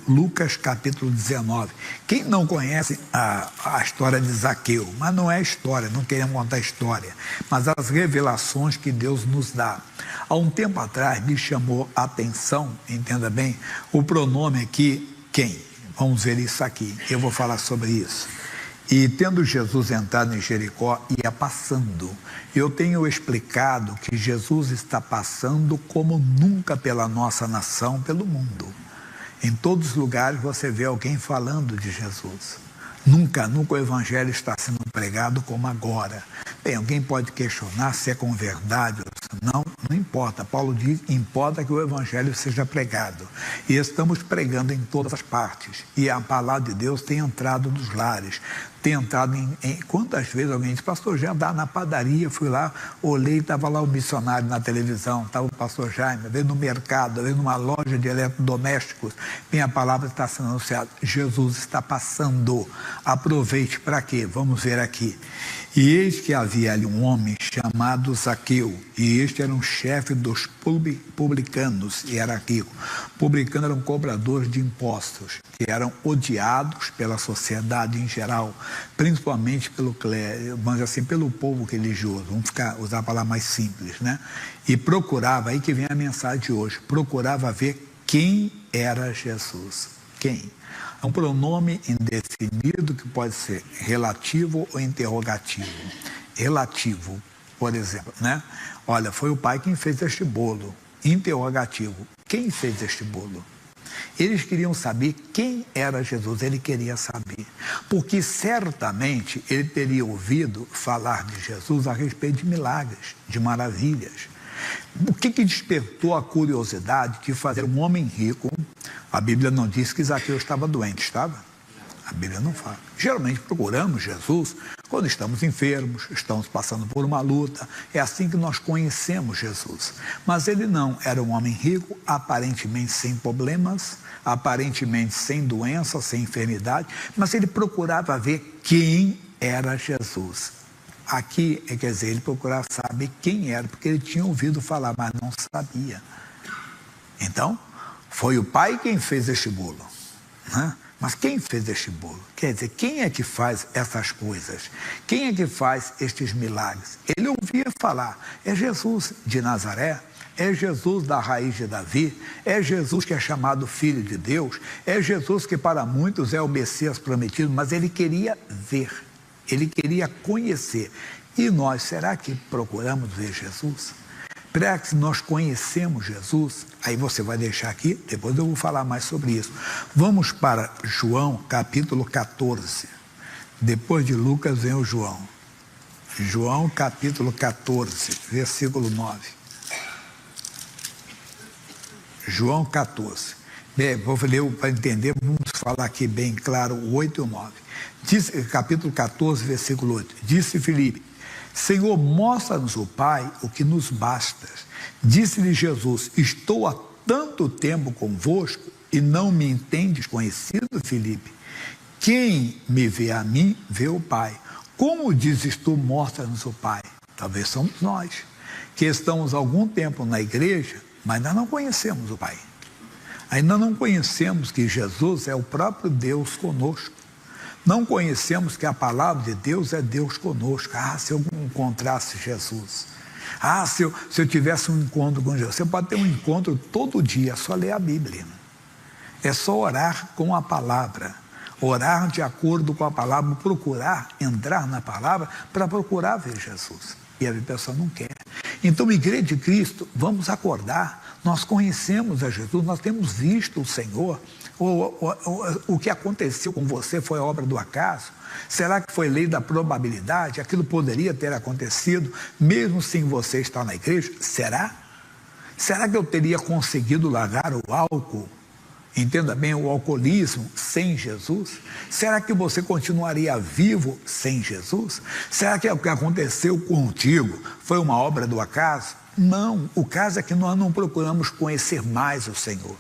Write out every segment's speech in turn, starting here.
Lucas capítulo 19. Quem não conhece a história de Zaqueu, mas não é história, não queremos contar história, mas as revelações que Deus nos dá. Há um tempo atrás me chamou a atenção, entenda bem, o pronome aqui, quem? Vamos ver isso aqui, eu vou falar sobre isso. E tendo Jesus entrado em Jericó, ia passando. Eu tenho explicado que Jesus está passando como nunca pela nossa nação, pelo mundo. Em todos os lugares você vê alguém falando de Jesus. Nunca o evangelho está sendo pregado como agora. Bem, alguém pode questionar se é com verdade ou se não importa. Paulo diz, importa que o evangelho seja pregado. E estamos pregando em todas as partes. E a palavra de Deus tem entrado nos lares. Tem entrado quantas vezes alguém diz, pastor Jaime, andava na padaria, fui lá, olhei, estava lá o missionário na televisão, estava o pastor Jaime, veio no mercado, veio numa loja de eletrodomésticos, minha palavra está sendo anunciada, Jesus está passando, aproveite para quê? Vamos ver aqui. E eis que havia ali um homem chamado Zaqueu, e este era um chefe dos publicanos, e era rico. Publicanos eram cobradores de impostos, que eram odiados pela sociedade em geral, principalmente pelo clero, vamos dizer assim, pelo povo religioso, vamos usar a palavra mais simples, né? E procurava, aí que vem a mensagem de hoje, procurava ver quem era Jesus. Quem? É um pronome indefinido que pode ser relativo ou interrogativo. Relativo, por exemplo, né? Olha, foi o pai quem fez este bolo. Interrogativo, quem fez este bolo? Eles queriam saber quem era Jesus, ele queria saber. Porque certamente ele teria ouvido falar de Jesus a respeito de milagres, de maravilhas. O que despertou a curiosidade de fazer um homem rico? A Bíblia não diz que Zaqueu estava doente, estava? A Bíblia não fala. Geralmente procuramos Jesus quando estamos enfermos, estamos passando por uma luta. É assim que nós conhecemos Jesus. Mas ele não, era um homem rico, aparentemente sem problemas, aparentemente sem doença, sem enfermidade, mas ele procurava ver quem era Jesus. Aqui, quer dizer, ele procurava saber quem era, porque ele tinha ouvido falar, mas não sabia. Então, foi o pai quem fez este bolo, né? Mas quem fez este bolo? Quer dizer, quem é que faz essas coisas? Quem é que faz estes milagres? Ele ouvia falar, é Jesus de Nazaré, é Jesus da raiz de Davi, é Jesus que é chamado Filho de Deus, é Jesus que para muitos é o Messias prometido, mas ele queria ver, ele queria conhecer. E nós, será que procuramos ver Jesus? Será que nós conhecemos Jesus? Aí você vai deixar aqui, depois eu vou falar mais sobre isso. Vamos para João, capítulo 14. Depois de Lucas vem o João. João, capítulo 14, versículo 9. João 14. Bem, vou ler para entender, vamos falar aqui bem claro o 8 e o 9. Capítulo 14, versículo 8. Disse Filipe, Senhor, mostra-nos o Pai, o que nos basta. Disse-lhe Jesus, estou há tanto tempo convosco e não me entendes conhecido, Filipe? Quem me vê a mim, vê o Pai. Como dizes tu, mostra-nos o Pai? Talvez somos nós, que estamos há algum tempo na igreja, mas ainda não conhecemos o Pai. Ainda não conhecemos que Jesus é o próprio Deus conosco. Não conhecemos que a palavra de Deus é Deus conosco. Ah, se eu encontrasse Jesus. Ah, se eu tivesse um encontro com Jesus. Você pode ter um encontro todo dia, é só ler a Bíblia. É só orar com a palavra. Orar de acordo com a palavra, procurar entrar na palavra para procurar ver Jesus. E a pessoa não quer. Então, Igreja de Cristo, vamos acordar. Nós conhecemos a Jesus, nós temos visto o Senhor. O que aconteceu com você foi obra do acaso? Será que foi lei da probabilidade? Aquilo poderia ter acontecido mesmo sem você estar na igreja? Será? Será que eu teria conseguido largar o álcool? Entenda bem, o alcoolismo sem Jesus? Será que você continuaria vivo sem Jesus? Será que o que aconteceu contigo foi uma obra do acaso? Não, o caso é que nós não procuramos conhecer mais o Senhor.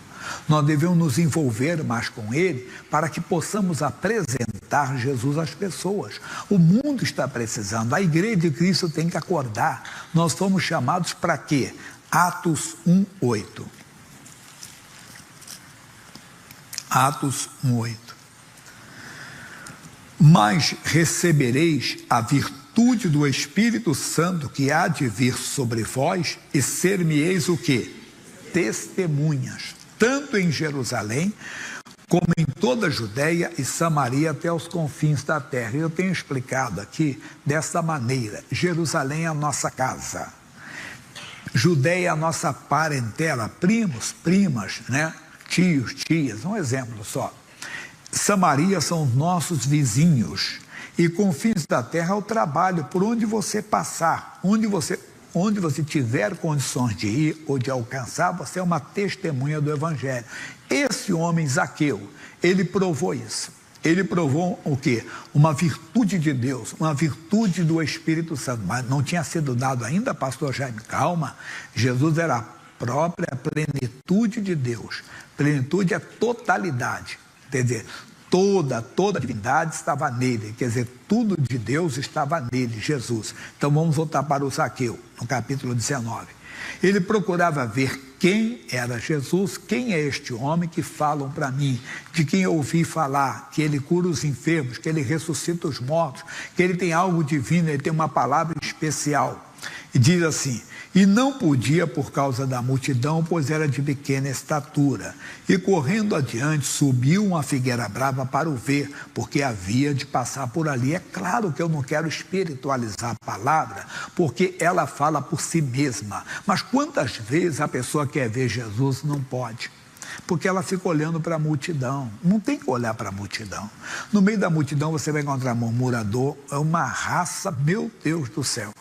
Nós devemos nos envolver mais com Ele para que possamos apresentar Jesus às pessoas. O mundo está precisando, a Igreja de Cristo tem que acordar. Nós fomos chamados para quê? Atos 1:8. Atos 1:8. Mas recebereis a virtude do Espírito Santo que há de vir sobre vós, e ser-me-eis o quê? Testemunhas, tanto em Jerusalém, como em toda a Judéia e Samaria até os confins da terra. Eu tenho explicado aqui dessa maneira: Jerusalém é a nossa casa, Judéia é a nossa parentela, primos, primas, né? Tios, tias, um exemplo só. Samaria são os nossos vizinhos, e confins da terra é o trabalho, por onde você passar, onde você tiver condições de ir ou de alcançar, você é uma testemunha do Evangelho. Esse homem, Zaqueu, ele provou isso. Ele provou o quê? Uma virtude de Deus, uma virtude do Espírito Santo. Mas não tinha sido dado ainda, pastor Jaime, calma. Jesus era a própria plenitude de Deus. Plenitude é totalidade. Quer dizer, toda a divindade estava nele, quer dizer, tudo de Deus estava nele, Jesus. Então vamos voltar para o Zaqueu, no capítulo 19. Ele procurava ver quem era Jesus, quem é este homem que falam para mim, de quem eu ouvi falar, que ele cura os enfermos, que ele ressuscita os mortos, que ele tem algo divino, ele tem uma palavra especial. E diz assim: e não podia por causa da multidão, pois era de pequena estatura. E correndo adiante, subiu uma figueira brava para o ver, porque havia de passar por ali. É claro que eu não quero espiritualizar a palavra, porque ela fala por si mesma. Mas quantas vezes a pessoa quer ver Jesus, não pode? Porque ela fica olhando para a multidão. Não tem que olhar para a multidão. No meio da multidão você vai encontrar murmurador, é uma raça, meu Deus do céu.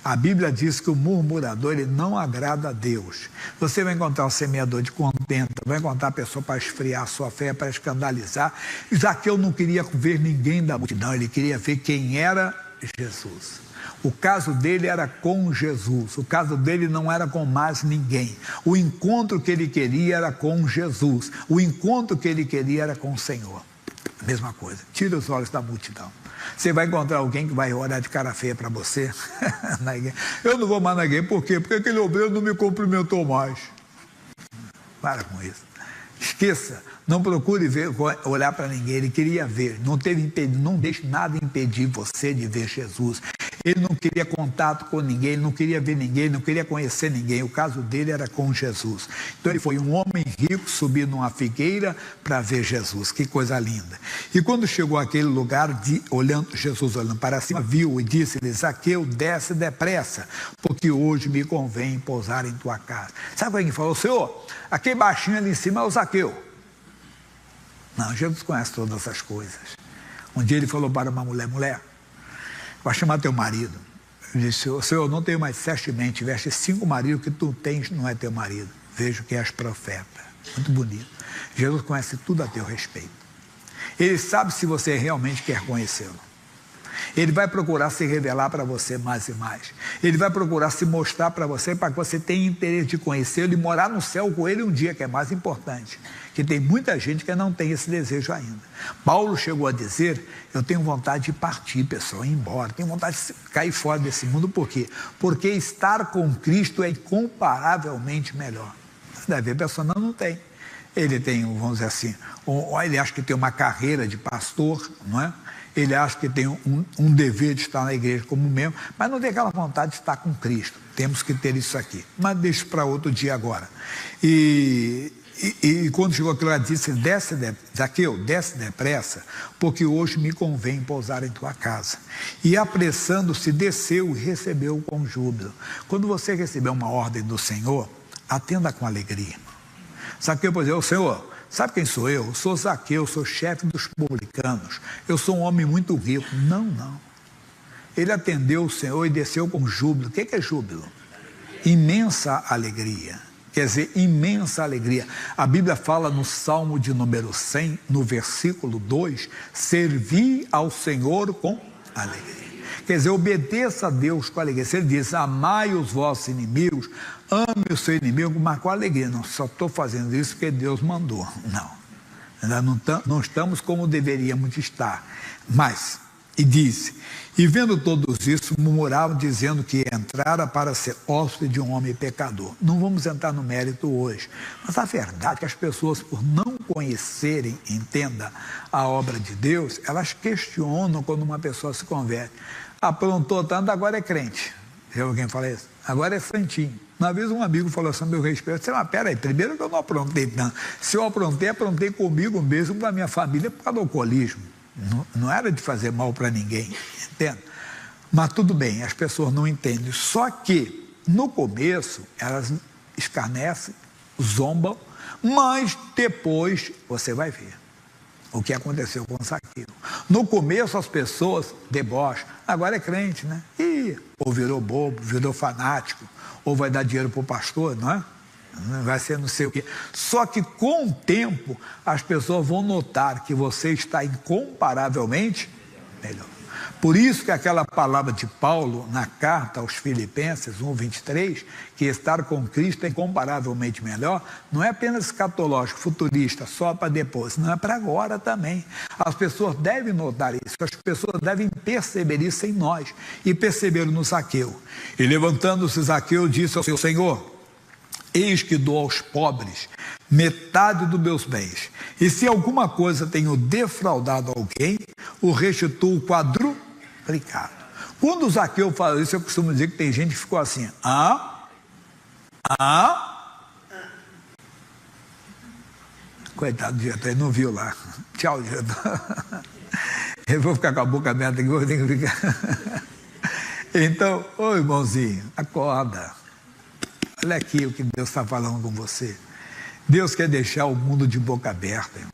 A Bíblia diz que o murmurador, ele não agrada a Deus. Você vai encontrar o semeador de contenta, vai encontrar a pessoa para esfriar a sua fé, para escandalizar. Zaqueu não queria ver ninguém da multidão, ele queria ver quem era Jesus. O caso dele era com Jesus, o caso dele não era com mais ninguém. O encontro que ele queria era com Jesus, o encontro que ele queria era com o Senhor. Mesma coisa, tira os olhos da multidão. Você vai encontrar alguém que vai olhar de cara feia para você na igreja. Eu não vou mais na igreja, por quê? Porque aquele obreiro não me cumprimentou mais. Para com isso. Esqueça, não procure ver, olhar para ninguém, ele queria ver, não deixe nada impedir você de ver Jesus. Ele não queria contato com ninguém, ele não queria ver ninguém, não queria conhecer ninguém. O caso dele era com Jesus. Então ele foi um homem rico subir numa figueira para ver Jesus. Que coisa linda. E quando chegou àquele lugar, Jesus olhando para cima, viu e disse-lhe: Zaqueu, desce depressa, porque hoje me convém pousar em tua casa. Sabe quem falou? Senhor, aquele baixinho ali em cima é o Zaqueu. Não, Jesus conhece todas essas coisas. Um dia ele falou para uma mulher: vai chamar teu marido. Ele disse: Senhor, não tenho mais 7 bens, tiveste 5 maridos, que tu tens não é teu marido. Vejo que és profeta. Muito bonito. Jesus conhece tudo a teu respeito. Ele sabe se você realmente quer conhecê-lo. Ele vai procurar se revelar para você mais e mais. Ele vai procurar se mostrar para você que você tenha interesse de conhecê-lo e morar no céu com ele um dia, que é mais importante. Que tem muita gente que não tem esse desejo ainda. Paulo chegou a dizer: eu tenho vontade de partir, pessoal, ir embora. Tenho vontade de cair fora desse mundo. Por quê? Porque estar com Cristo é incomparavelmente melhor. Deve ver, a pessoa não tem. Ele tem, vamos dizer assim, ele acha que tem uma carreira de pastor, não é? Ele acha que tem um dever de estar na igreja como membro, mas não tem aquela vontade de estar com Cristo. Temos que ter isso aqui. Mas deixa para outro dia agora. E quando chegou aquilo, ela disse: Zaqueu, desce depressa, porque hoje me convém pousar em tua casa. E apressando-se, desceu e recebeu com júbilo. Quando você receber uma ordem do Senhor, atenda com alegria. Zaqueu, por exemplo: Senhor, sabe quem sou eu? Eu sou Zaqueu, sou chefe dos publicanos, eu sou um homem muito rico. Não. Ele atendeu o Senhor e desceu com júbilo. O que é júbilo? Imensa alegria. Quer dizer, imensa alegria. A Bíblia fala no Salmo de número 100, no versículo 2, servi ao Senhor com alegria. Quer dizer, obedeça a Deus com alegria. Se ele diz: amai os vossos inimigos, ame o seu inimigo, mas com alegria. Não, só estou fazendo isso porque Deus mandou. Não estamos como deveríamos estar. Mas E disse: e vendo todos isso, murmuravam, dizendo que entrara para ser hóspede de um homem pecador. Não vamos entrar no mérito hoje, mas a verdade é que as pessoas, por não conhecerem, entenda, a obra de Deus, elas questionam quando uma pessoa se converte. Aprontou tanto, agora é crente. Já alguém fala isso? Agora é santinho. Uma vez um amigo falou assim, meu respeito, eu disse, mas peraí, primeiro que eu não aprontei tanto. Se eu aprontei comigo mesmo, com a minha família, por causa do alcoolismo. Não era de fazer mal para ninguém, entende? Mas tudo bem, as pessoas não entendem. Só que, no começo, elas escarnecem, zombam, mas depois você vai ver o que aconteceu com Zaqueu. No começo, as pessoas debocham, agora é crente, né? Ou virou bobo, virou fanático, ou vai dar dinheiro para o pastor, não é? Vai ser não sei o quê. Só que com o tempo as pessoas vão notar que você está incomparavelmente melhor. Por isso que aquela palavra de Paulo na carta aos Filipenses 1:23, que estar com Cristo é incomparavelmente melhor, não é apenas escatológico, futurista, só para depois, não é para agora também. As pessoas devem notar isso, as pessoas devem perceber isso em nós, e perceberam no Zaqueu. E levantando-se Zaqueu, disse ao seu Senhor: eis que dou aos pobres metade dos meus bens, e se alguma coisa tenho defraudado alguém, o restituo quadruplicado. Quando o Zaqueu fala isso, eu costumo dizer que tem gente que ficou assim, coitado do diretor, ele não viu lá. Tchau, diretor. Eu vou ficar com a boca aberta aqui, vou ter que ficar. Então, ô irmãozinho, acorda. Olha aqui o que Deus está falando com você. Deus quer deixar o mundo de boca aberta, irmão.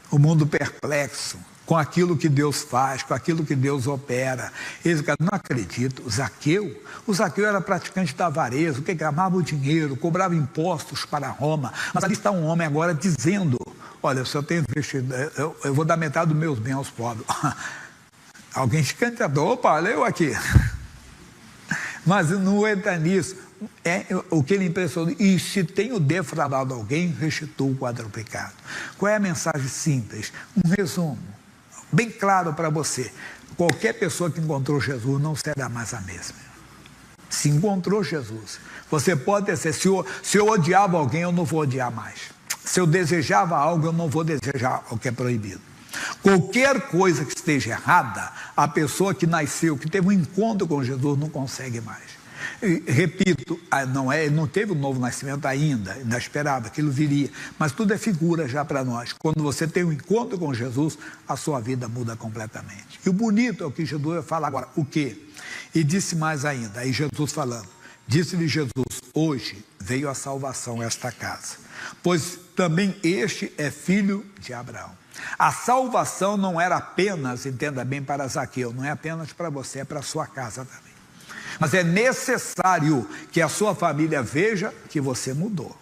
O mundo perplexo com aquilo que Deus faz, com aquilo que Deus opera. Eles não acreditam. O Zaqueu era praticante da avareza, que amava o dinheiro, cobrava impostos para Roma. Mas ali está um homem agora dizendo: olha, se eu tenho investido, eu vou dar metade dos meus bens aos pobres. Alguém se candidatou, opa, olha eu aqui. Mas não entra nisso. É o que ele impressionou. E se tenho defraudado alguém, restituo o quadruplicado. Qual é a mensagem simples? Um resumo, bem claro para você. Qualquer pessoa que encontrou Jesus não será mais a mesma. Se encontrou Jesus, você pode ter certeza, se eu odiava alguém, eu não vou odiar mais. Se eu desejava algo, eu não vou desejar o que é proibido. Qualquer coisa que esteja errada, a pessoa que nasceu, que teve um encontro com Jesus, não consegue mais. E, repito, ele não teve um novo nascimento ainda esperava, aquilo viria, mas tudo é figura já para nós. Quando você tem um encontro com Jesus, a sua vida muda completamente. E o bonito é o que Jesus vai falar agora. O quê? E disse mais ainda, aí Jesus falando, disse-lhe Jesus: hoje veio a salvação a esta casa, pois também este é filho de Abraão. A salvação não era apenas, entenda bem, para Zaqueu, não é apenas para você, é para a sua casa também. Mas é necessário que a sua família veja que você mudou,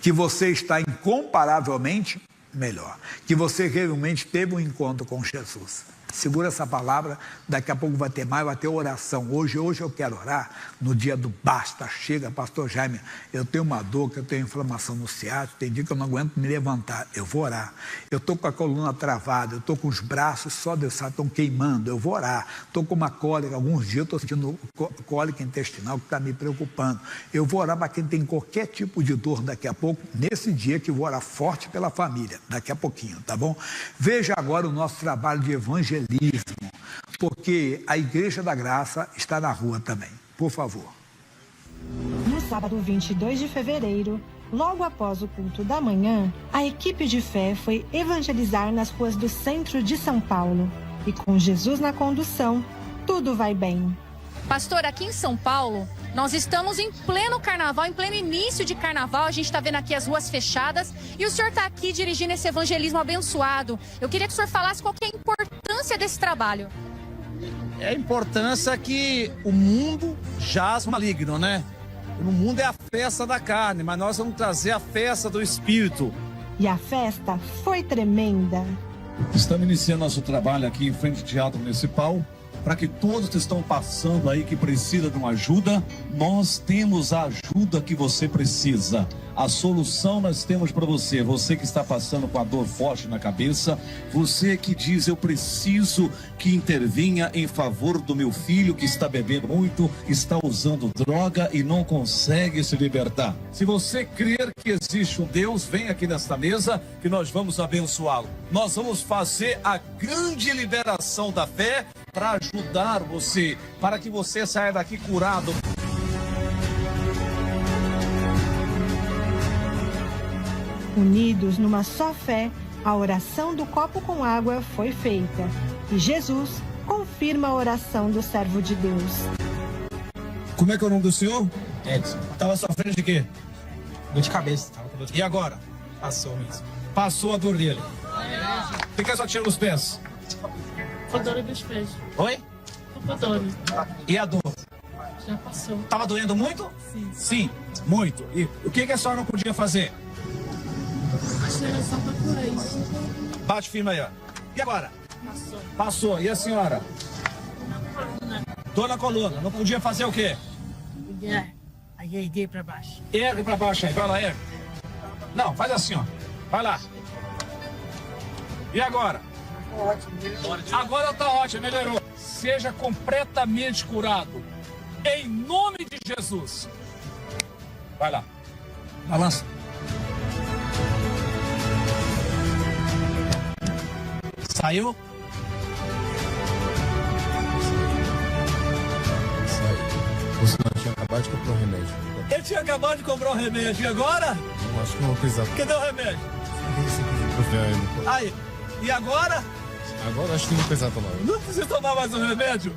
que você está incomparavelmente melhor, que você realmente teve um encontro com Jesus. Segura essa palavra, daqui a pouco vai ter mais, vai ter oração. Hoje eu quero orar no dia do basta, chega, pastor Jaime, eu tenho uma dor, que eu tenho inflamação no ciático, tem dia que eu não aguento me levantar, eu vou orar. Eu estou com a coluna travada, eu estou com os braços, só Deus sabe, estão queimando, eu vou orar. Estou com uma cólica, alguns dias eu estou sentindo cólica intestinal que está me preocupando. Eu vou orar para quem tem qualquer tipo de dor daqui a pouco, nesse dia que eu vou orar forte pela família, daqui a pouquinho, tá bom? Veja agora o nosso trabalho de evangelismo, porque a Igreja da Graça está na rua também. Por favor. No sábado 22 de fevereiro, logo após o culto da manhã, a equipe de fé foi evangelizar nas ruas do centro de São Paulo. E com Jesus na condução, tudo vai bem. Pastor, aqui em São Paulo, nós estamos em pleno carnaval, em pleno início de carnaval. A gente está vendo aqui as ruas fechadas e o senhor está aqui dirigindo esse evangelismo abençoado. Eu queria que o senhor falasse qual que é a importância desse trabalho. É a importância que o mundo jaz maligno, né? O mundo é a festa da carne, mas nós vamos trazer a festa do Espírito. E a festa foi tremenda. Estamos iniciando nosso trabalho aqui em frente ao Teatro Municipal. Para que todos que estão passando aí, que precisam de uma ajuda, nós temos a ajuda que você precisa. A solução nós temos para você. Você que está passando com a dor forte na cabeça, você que diz, eu preciso que intervenha em favor do meu filho que está bebendo muito, está usando droga e não consegue se libertar. Se você crer que existe um Deus, vem aqui nesta mesa que nós vamos abençoá-lo. Nós vamos fazer a grande liberação da fé para ajudar você, para que você saia daqui curado. Unidos numa só fé, a oração do copo com água foi feita. E Jesus confirma a oração do servo de Deus. Como é que é o nome do senhor? Edson, Estava sofrendo de quê? dor de cabeça. Tava com dor de E agora? Passou mesmo. Passou a dor dele. Por que só tira nos pés? Foi dor dos pés. Oi? Foi dor. E a dor? Já passou. Tava doendo muito? Sim. Sim, muito. E o que a senhora não podia fazer? Achei só pra curar isso. Bate firme aí, ó. E agora? Passou. Passou. E a senhora? Dor na coluna. Não podia fazer o quê? Aí erguei pra baixo. Ergue pra baixo aí. Vai lá, ergue. Não, faz assim, ó. Vai lá. E agora? Agora tá ótimo, melhorou. Seja completamente curado. Em nome de Jesus. Vai lá. Balança. Saiu? Você não tinha acabado de comprar um remédio. Ele tinha acabado de comprar um remédio. E agora? Eu acho que não vou precisar. Cadê o remédio? Aí, Aí. E agora? agora acho que não vou precisar tomar. Não precisa tomar mais um remédio.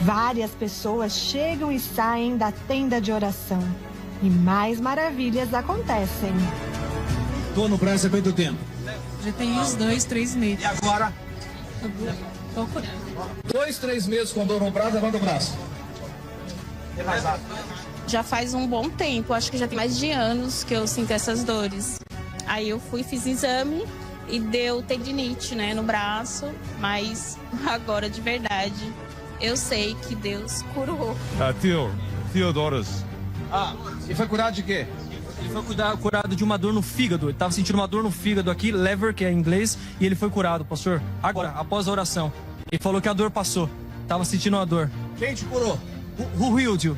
Várias pessoas chegam e saem da tenda de oração. E mais maravilhas acontecem. Tô no braço há quanto tempo? Já tem uns 2, 3 meses. E agora? Tô curando. 2, 3 meses com dor no braço, levanta o braço. Já faz um bom tempo, acho que já tem mais de anos que eu sinto essas dores. Aí eu fui, fiz exame e deu tendinite, né, no braço, mas agora de verdade eu sei que Deus curou. Theodorus. Ah, e foi curado de quê? Ele foi curado de uma dor no fígado. Ele tava sentindo uma dor no fígado aqui, lever, que é em inglês, e ele foi curado, pastor. Agora, após a oração. Ele falou que a dor passou. Tava sentindo uma dor. Quem te curou? Who healed you?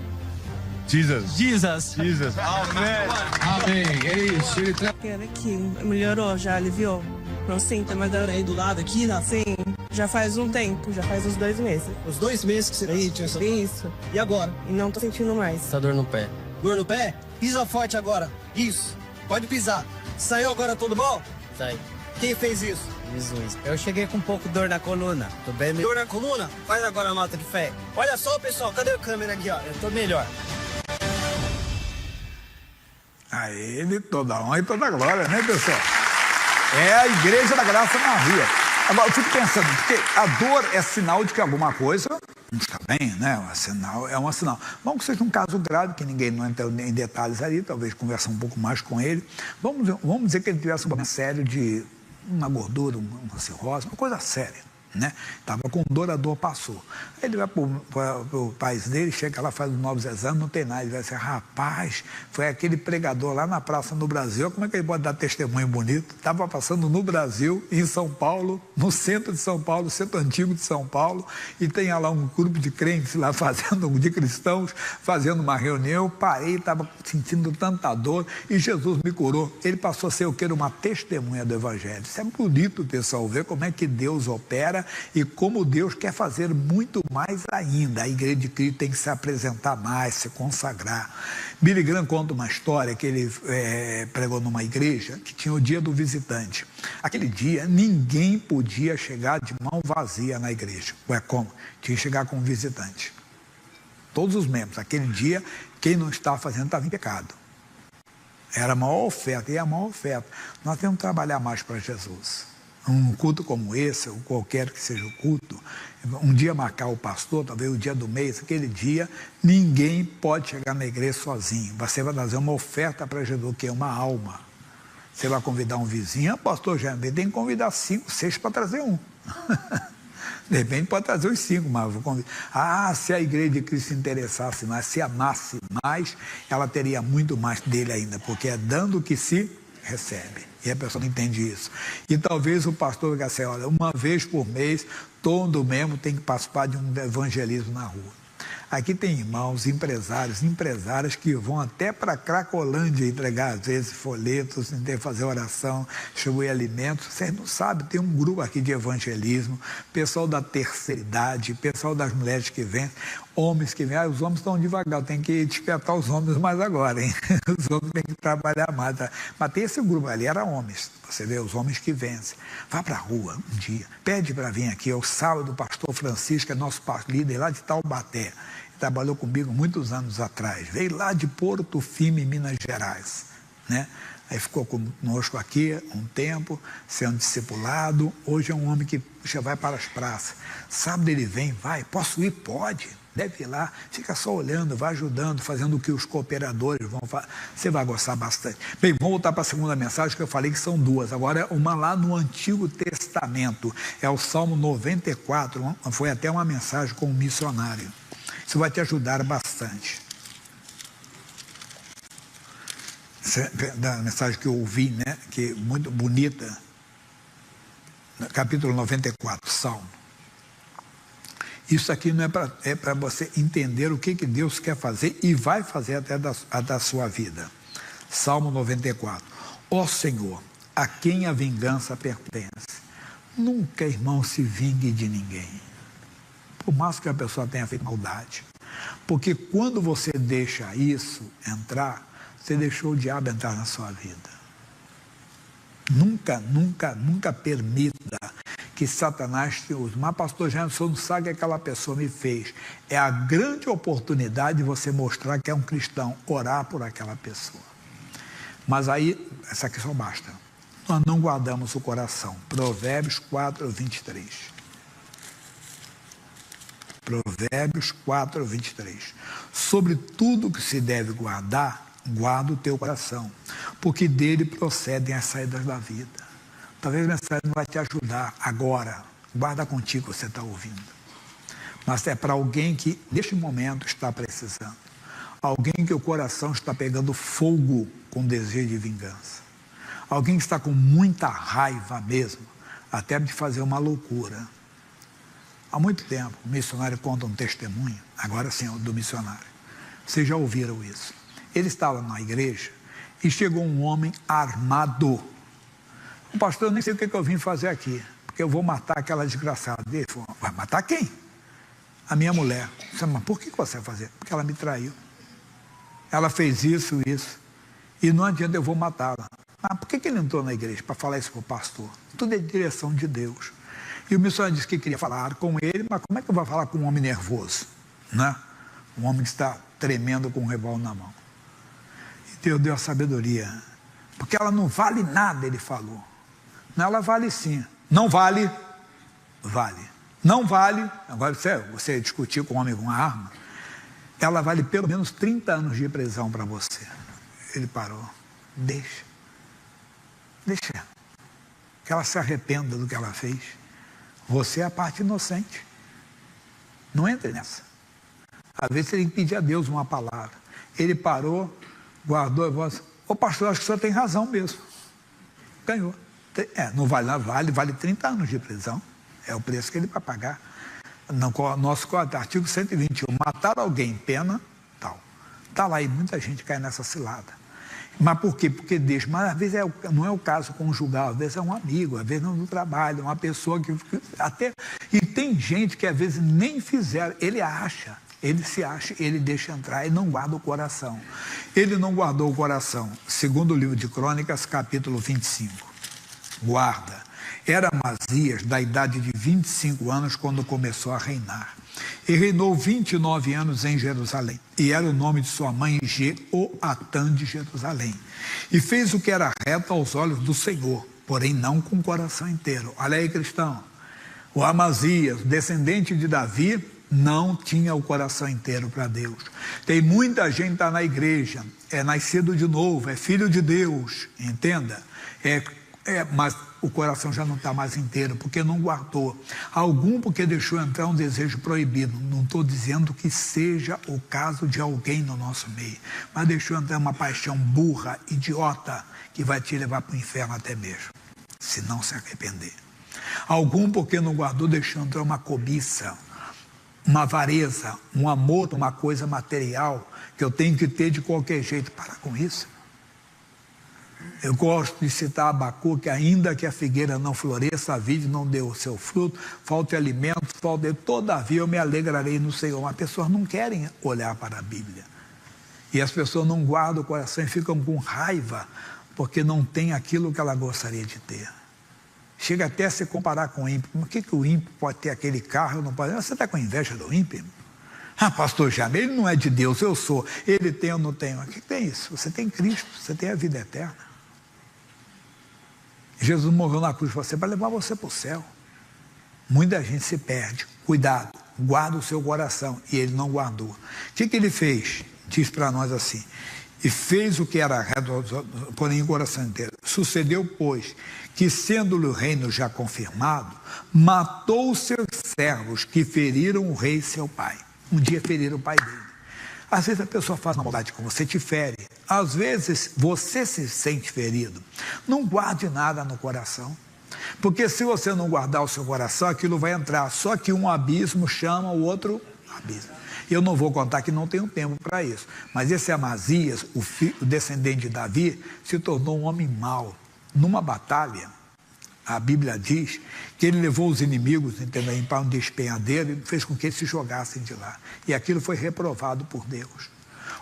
Jesus. Jesus. Jesus. Amém. É isso. Ele Quero aqui. Melhorou, já aliviou. Não sinta mais dor aí do lado aqui, né? Sim. Já faz um tempo, já faz uns 2 meses. Os 2 meses que você tinha essa... Isso. E agora? E não tô sentindo mais. Essa dor no pé. Dor no pé? Pisa forte agora. Isso. Pode pisar. Saiu agora tudo bom? Sai. Quem fez isso? Jesus. Eu cheguei com um pouco de dor na coluna. Tô bem... Dor na coluna? Faz agora a nota de fé. Olha só, pessoal. Cadê a câmera aqui, ó? Eu tô melhor. A ele toda honra e toda glória, né, pessoal? É a Igreja da Graça na rua. Agora, eu fico pensando, porque a dor é sinal de que alguma coisa não está bem, né? É um sinal. Vamos que seja um caso grave, que ninguém não entra em detalhes ali, talvez conversar um pouco mais com ele. Vamos dizer que ele tivesse um problema sério de uma gordura, uma cirrose, uma coisa séria, né? Estava com dor, a dor passou. Aí ele vai para o país dele, chega lá, faz os novos exames, não tem nada. Ele vai dizer, rapaz, foi aquele pregador lá na praça no Brasil, como é que ele pode dar testemunho bonito? Estava passando no Brasil, em São Paulo, no centro de São Paulo, centro antigo de São Paulo, e tem lá um grupo de crentes lá fazendo, de cristãos, fazendo uma reunião. Eu parei, estava sentindo tanta dor, e Jesus me curou. Ele passou a ser o que? Uma testemunha do Evangelho. Isso é bonito, pessoal, ver como é que Deus opera e como Deus quer fazer muito mais ainda. A Igreja de Cristo tem que se apresentar mais, se consagrar. Billy Graham conta uma história que ele pregou numa igreja que tinha o dia do visitante. Aquele dia, ninguém podia chegar de mão vazia na igreja. Ué, como? Tinha que chegar com um visitante. Todos os membros. Aquele dia, quem não estava fazendo estava em pecado. Era a maior oferta, e a maior oferta. Nós temos que trabalhar mais para Jesus. Um culto como esse, ou qualquer que seja o culto, um dia marcar o pastor, talvez o dia do mês, aquele dia, ninguém pode chegar na igreja sozinho. Você vai fazer uma oferta para Jesus, que é uma alma. Você vai convidar um vizinho, pastor Jaime, tem que convidar 5, 6 para trazer um. De repente pode trazer os 5, mas eu vou convidar. Se a igreja de Cristo se interessasse mais, se amasse mais, ela teria muito mais dele ainda, porque é dando que se recebe. E a pessoa não entende isso. E talvez o pastor diga assim, olha, uma vez por mês, todo mesmo tem que participar de um evangelismo na rua. Aqui tem irmãos, empresários, empresárias que vão até para Cracolândia entregar, às vezes, folhetos, fazer oração, distribuir alimentos. Vocês não sabem, tem um grupo aqui de evangelismo, pessoal da terceira idade, pessoal das mulheres que vêm, homens que vêm. Os homens estão devagar, tem que despertar os homens mais agora, hein? Os homens têm que trabalhar mais. Tá? Mas tem esse grupo ali, era homens. Você vê, os homens que vencem. Vá para a rua um dia, pede para vir aqui, é o sábado do pastor Francisco, é nosso líder lá de Taubaté. Trabalhou comigo muitos anos atrás, veio lá de Porto Firme, Minas Gerais, né? Aí ficou conosco aqui um tempo, sendo discipulado. Hoje é um homem que já vai para as praças. Sábado ele vem, vai, posso ir? Pode, deve ir lá, fica só olhando, vai ajudando, fazendo o que os cooperadores vão fazer. Você vai gostar bastante. Bem, vamos voltar para a segunda mensagem, que eu falei que são duas. Agora, uma lá no Antigo Testamento, é o Salmo 94, foi até uma mensagem com um missionário. Isso vai te ajudar bastante. Da mensagem que eu ouvi, né? Que é muito bonita. Capítulo 94, Salmo. Isso aqui não é para você entender o que Deus quer fazer e vai fazer até da sua vida. Salmo 94. Ó Senhor, a quem a vingança pertence. Nunca, irmão, se vingue de ninguém. Por mais que a pessoa tenha feito maldade. Porque quando você deixa isso entrar, você deixou o diabo entrar na sua vida. Nunca, nunca, nunca permita que Satanás te use. Mas, pastor Janderson, não sabe o que aquela pessoa me fez. É a grande oportunidade de você mostrar que é um cristão, orar por aquela pessoa. Mas aí, essa aqui só basta. Nós não guardamos o coração. Provérbios 4, 23. Provérbios 4, 23. Sobre tudo que se deve guardar, guarda o teu coração, porque dele procedem as saídas da vida. Talvez a mensagem não vai te ajudar agora, guarda contigo, você está ouvindo. Mas é para alguém que, neste momento, está precisando. Alguém que o coração está pegando fogo com desejo de vingança. Alguém que está com muita raiva mesmo, até de fazer uma loucura. Há muito tempo, o missionário conta um testemunho, agora sim, do missionário. Vocês já ouviram isso. Ele estava na igreja e chegou um homem armado. O pastor, eu nem sei o que eu vim fazer aqui, porque eu vou matar aquela desgraçada. Ele falou, vai matar quem? A minha mulher. Mas por que você vai fazer? Porque ela me traiu. Ela fez isso. E não adianta, eu vou matá-la. Ah, por que ele entrou na igreja? Para falar isso para o pastor. Tudo é direção de Deus. E o missionário disse que queria falar com ele, mas como é que eu vou falar com um homem nervoso? Né? Um homem que está tremendo com um revólver na mão. E Deus deu a sabedoria. Porque ela não vale nada, ele falou. Não, ela vale sim. Não vale? Vale. Não vale, agora você discutir com um homem com uma arma, ela vale pelo menos 30 anos de prisão para você. Ele parou. Deixa. Que ela se arrependa do que ela fez. Você é a parte inocente. Não entre nessa. Às vezes você tem que pedir a Deus uma palavra. Ele parou, guardou a voz. Ô pastor, acho que o senhor tem razão mesmo. Ganhou. Não vale 30 anos de prisão. É o preço que ele vai pagar. No nosso artigo 121, matar alguém, pena, tal. Está lá e muita gente cai nessa cilada. Mas por quê? Porque deixa. Mas às vezes não é o caso conjugal, às vezes é um amigo, às vezes não no trabalho, uma pessoa que até. E tem gente que às vezes nem fizeram, ele se acha, ele deixa entrar e não guarda o coração. Ele não guardou o coração. Segundo o livro de Crônicas, capítulo 25. Guarda. Era Amazias, da idade de 25 anos, quando começou a reinar. E reinou 29 anos em Jerusalém. E era o nome de sua mãe Jeoatã de Jerusalém. E fez o que era reto aos olhos do Senhor, porém não com o coração inteiro. Olha aí, cristão. O Amazias, descendente de Davi, não tinha o coração inteiro para Deus. Tem muita gente que está na igreja, é nascido de novo, é filho de Deus, entenda? Mas o coração já não está mais inteiro, porque não guardou. Algum porque deixou entrar um desejo proibido. Não estou dizendo que seja o caso de alguém no nosso meio, mas deixou entrar uma paixão burra, idiota, que vai te levar para o inferno até mesmo, se não se arrepender. Algum porque não guardou, deixou entrar uma cobiça, uma avareza, um amor, uma coisa material, que eu tenho que ter de qualquer jeito. Para com isso. Eu gosto de citar Abacuque, ainda que a figueira não floresça, a vide não dê o seu fruto, falte alimento, todavia eu me alegrarei no Senhor. As pessoas não querem olhar para a Bíblia. E as pessoas não guardam o coração e ficam com raiva, porque não tem aquilo que ela gostaria de ter. Chega até a se comparar com o ímpio. Por que o ímpio pode ter aquele carro? Eu não posso? Você está com inveja do ímpio? Pastor Jaime, ele não é de Deus, eu sou. Ele tem, eu não tenho. O que tem isso? Você tem Cristo, você tem a vida eterna. Jesus morreu na cruz para você, para levar você para o céu. Muita gente se perde. Cuidado, guarda o seu coração. E ele não guardou. O que ele fez? Diz para nós assim: e fez o que era reto, porém o coração inteiro. Sucedeu, pois, que sendo-lhe o reino já confirmado, matou os seus servos que feriram o rei seu pai. Um dia feriram o pai dele. Às vezes a pessoa faz uma maldade com você, te fere. Às vezes você se sente ferido. Não guarde nada no coração. Porque se você não guardar o seu coração, aquilo vai entrar. Só que um abismo chama o outro abismo. Eu não vou contar que não tenho tempo para isso. Mas esse Amazias, o descendente de Davi, se tornou um homem mau. Numa batalha, a Bíblia diz que ele levou os inimigos para um despenhadeiro e fez com que eles se jogassem de lá. E aquilo foi reprovado por Deus.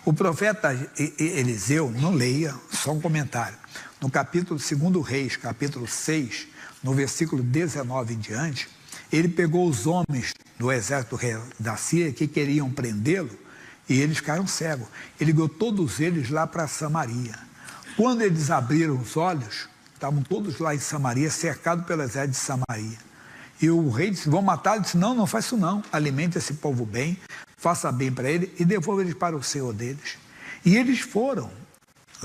O profeta Eliseu, não leia, só um comentário. No capítulo 2 Reis, capítulo 6, no versículo 19 em diante, ele pegou os homens do exército da Síria que queriam prendê-lo e eles ficaram cegos. Ele guiou todos eles lá para Samaria. Quando eles abriram os olhos, estavam todos lá em Samaria, cercados pelo exército de Samaria. E o rei disse: vão matar? Ele disse: não, não faz isso não. Alimente esse povo bem, faça bem para ele e devolva eles para o senhor deles. E eles foram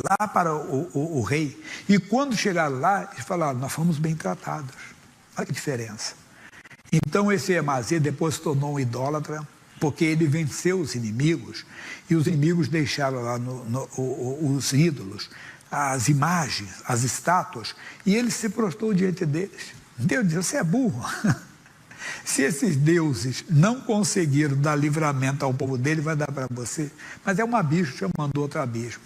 lá para o rei. E quando chegaram lá, eles falaram: nós fomos bem tratados. Olha que diferença. Então esse Amazias depois se tornou um idólatra, porque ele venceu os inimigos, e os inimigos deixaram lá os ídolos, as imagens, as estátuas, e ele se prostrou diante deles. Deus disse: você é burro. Se esses deuses não conseguiram dar livramento ao povo dele, vai dar para você. Mas é um abismo chamando outro abismo.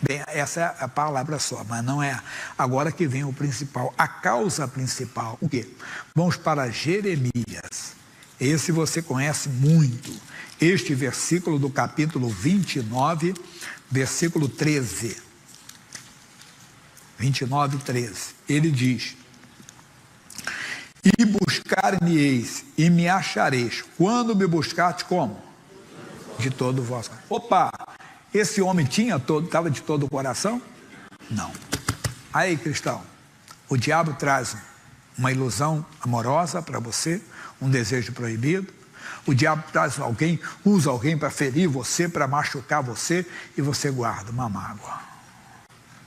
Bem, essa é a palavra só, mas não é. Agora que vem o principal, a causa principal. O quê? Vamos para Jeremias. Esse você conhece muito. Este versículo do capítulo 29, versículo 13. 29, 13. Ele diz: e buscar-me-eis e me achareis, quando me buscaste como? De todo o vosso. Opa! Esse homem estava de todo o coração? Não. Aí, cristão, o diabo traz uma ilusão amorosa para você, um desejo proibido. O diabo traz alguém, usa alguém para ferir você, para machucar você, e você guarda uma mágoa.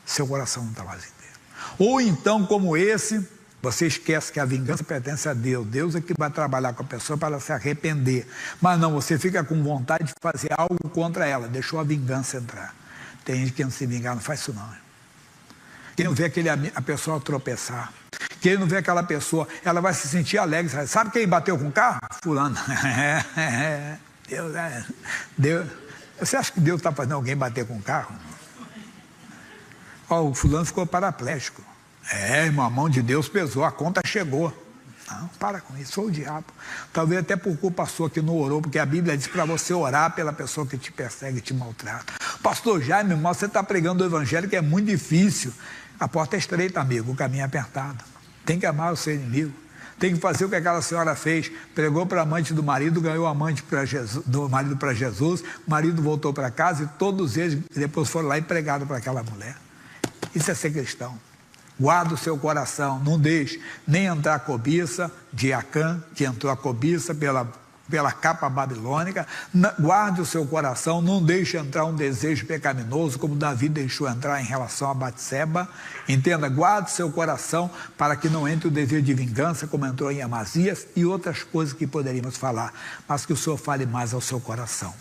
Seu coração não está mais inteiro. Ou então, como esse, você esquece que a vingança pertence a Deus. Deus é que vai trabalhar com a pessoa para ela se arrepender. Mas não, você fica com vontade de fazer algo contra ela. Deixou a vingança entrar. Tem gente que não se vingar, não faz isso não. Quem não vê a pessoa tropeçar. Quem não vê aquela pessoa, ela vai se sentir alegre. Sabe quem bateu com o carro? Fulano. Deus. Você acha que Deus está fazendo alguém bater com o carro? O fulano ficou paraplégico. Irmão, a mão de Deus pesou, a conta chegou. Não, para com isso, foi o diabo. Talvez até por culpa sua que não orou, porque a Bíblia diz para você orar pela pessoa que te persegue e te maltrata. Pastor Jaime, irmão, você está pregando o evangelho que é muito difícil. A porta é estreita, amigo, o caminho é apertado. Tem que amar o seu inimigo. Tem que fazer o que aquela senhora fez. Pregou para a amante do marido, ganhou a amante do marido para Jesus, o marido voltou para casa e todos eles depois foram lá e pregaram para aquela mulher. Isso é ser cristão. Guarda o seu coração, não deixe nem entrar a cobiça de Acã, que entrou a cobiça pela capa babilônica, guarde o seu coração, não deixe entrar um desejo pecaminoso, como Davi deixou entrar em relação a Batseba. Entenda, guarde o seu coração para que não entre o desejo de vingança, como entrou em Amazias, e outras coisas que poderíamos falar, mas que o Senhor fale mais ao seu coração.